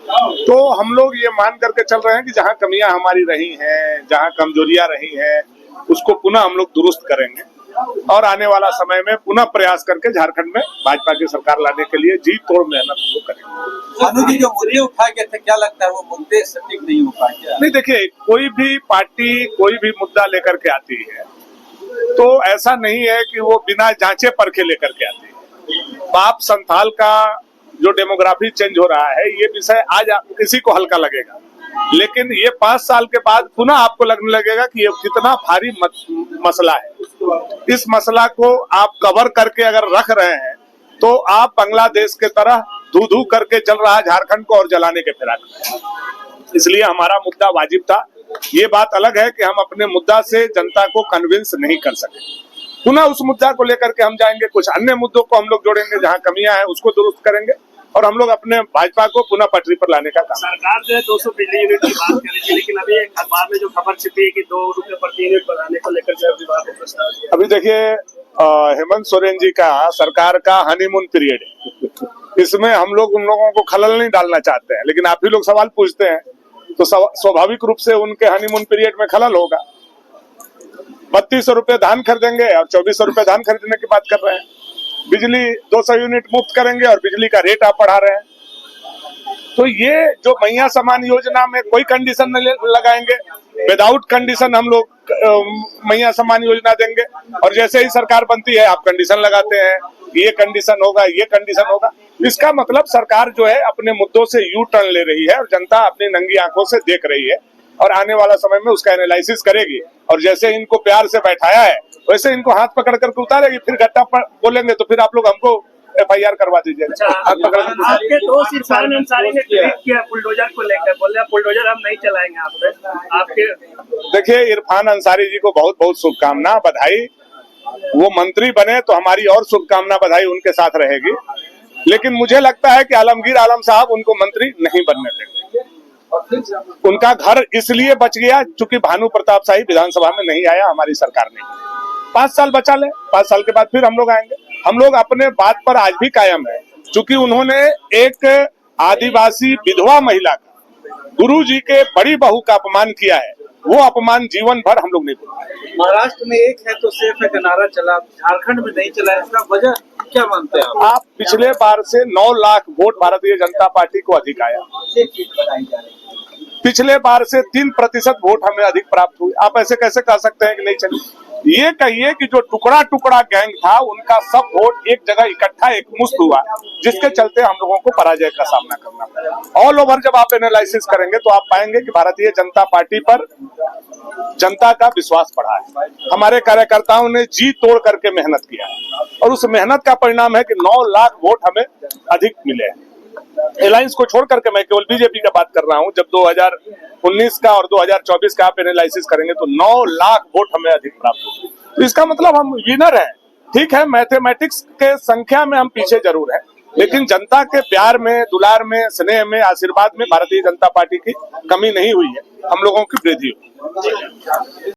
तो हम लोग ये मान करके चल रहे हैं कि जहाँ कमियां हमारी रही हैं, जहाँ कमजोरियां रही हैं, उसको पुनः हम लोग दुरुस्त करेंगे और आने वाला समय में पुनः प्रयास करके झारखंड में भाजपा की सरकार लाने के लिए जी तोड़ मेहनत हम लोग करेंगे। भानु जी, जो मुद्दे उठाए गए थे, क्या लगता है वो मुद्दे सटीक नहीं हो पाए क्या? नहीं, देखिए, कोई भी पार्टी कोई भी मुद्दा लेकर के आती है तो ऐसा नहीं है कि वो बिना जांचे परखे लेकर के आती है। पाप संथाल का जो डेमोग्राफी चेंज हो रहा है, ये विषय आज किसी को हल्का लगेगा, लेकिन ये 5 साल के बाद पुनः आपको लगने लगेगा कि ये कितना भारी मसला है। इस मसला को आप कवर करके अगर रख रहे हैं तो आप बांग्लादेश के तरह धू धू करके चल रहा झारखंड को और जलाने के फिराक में। इसलिए हमारा मुद्दा वाजिब था। ये बात अलग है कि हम अपने मुद्दा से जनता को कन्विंस नहीं कर सके। पुनः उस मुद्दा को लेकर के हम जाएंगे, कुछ अन्य मुद्दों को हम लोग जोड़ेंगे, जहां कमियां हैं उसको दुरुस्त करेंगे और हम लोग अपने भाजपा को पुनः पटरी पर लाने का काम। सरकार जो है 200 बिजली यूनिट की बात कर रही थी, लेकिन अभी एक अखबार में जो खबर छपी है कि 2 रुपए प्रति यूनिट बढ़ाने को लेकर जो विवाद है प्रस्ताव। अभी देखिए, हेमंत सोरेन जी का सरकार का हनीमून पीरियड है, इसमें हम लोग उन लोगों को खलल नहीं डालना चाहते हैं, लेकिन आप ही लोग सवाल पूछते हैं तो स्वाभाविक रूप से उनके हनीमून पीरियड में खलल होगा। 3200 रुपए धान खरीदेंगे और 2400 रुपए धान खरीदने की बात कर रहे हैं। बिजली 200 यूनिट मुफ्त करेंगे और बिजली का रेट आप बढ़ा रहे हैं। तो ये जो मैया समान योजना में कोई कंडीशन नहीं लगाएंगे, विदाउट कंडीशन हम लोग मैया समान योजना देंगे और जैसे ही सरकार बनती है आप कंडीशन लगाते हैं, ये कंडीशन होगा, ये कंडीशन होगा। इसका मतलब सरकार जो है अपने मुद्दों से यू टर्न ले रही है और जनता अपनी नंगी आंखों से देख रही है और आने वाला समय में उसका एनालिसिस करेगी और जैसे इनको प्यार से बैठाया है वैसे इनको हाथ पकड़ करके उतारेगी। फिर गट्टा बोलेंगे तो फिर आप लोग हमको FIR करवा दीजिएगा। हाथ पकड़ के आपके दोस्त इरफान अंसारी ने ट्वीट किया बुलडोजर को लेकर, बोले बुलडोजर हम नहीं चलाएंगे आपके। देखिए, इरफान अंसारी जी को बहुत बहुत शुभकामना, बधाई। वो मंत्री बने तो हमारी और शुभकामना बधाई उनके साथ रहेगी, लेकिन मुझे लगता है कि आलमगीर आलम साहब उनको मंत्री नहीं बनने देंगे। उनका घर इसलिए बच गया क्योंकि भानु प्रताप शाही विधानसभा में नहीं आया हमारी सरकार ने। 5 साल बचा ले, 5 साल के बाद फिर हम लोग आएंगे। हम लोग अपने बात पर आज भी कायम है, क्योंकि उन्होंने एक आदिवासी विधवा महिला का, गुरु जी के बड़ी बहू का अपमान किया है। वो अपमान जीवन भर हम लोग नहीं भूलेंगे। महाराष्ट्र में एक है तो सेफ है का नारा चला, झारखंड में नहीं चला, इसका वजह क्या मानते हैं आप? पिछले बार से 9 लाख वोट भारतीय जनता पार्टी को अधिक आया। पिछले बार से 3% वोट हमें अधिक प्राप्त हुए। आप ऐसे कैसे कह सकते हैं कि नहीं चली? ये कहिए कि जो टुकड़ा टुकड़ा गैंग था उनका सब वोट एक जगह इकट्ठा एक मुश्त हुआ, जिसके चलते हम लोगों को पराजय का सामना करना पड़ा। ऑल ओवर जब आप एनालिसिस करेंगे तो आप पाएंगे कि भारतीय जनता पार्टी पर जनता का विश्वास बढ़ा है। हमारे कार्यकर्ताओं ने जी तोड़ करके मेहनत किया है और उस मेहनत का परिणाम है कि 9 लाख वोट हमें अधिक मिले हैं। अलायंस को छोड़ करके मैं केवल बीजेपी का बात कर रहा हूं। जब 2019 का और 2024 का आप एनालिसिस करेंगे तो 9 लाख वोट हमें अधिक प्राप्त होंगे। तो इसका मतलब हम विनर हैं। ठीक है, मैथमेटिक्स के संख्या में हम पीछे जरूर हैं, लेकिन जनता के प्यार में, दुलार में, स्नेह में, आशीर्वाद में भारतीय जनता पार्टी की कमी नहीं हुई है, हम लोगों की वृद्धि हुई।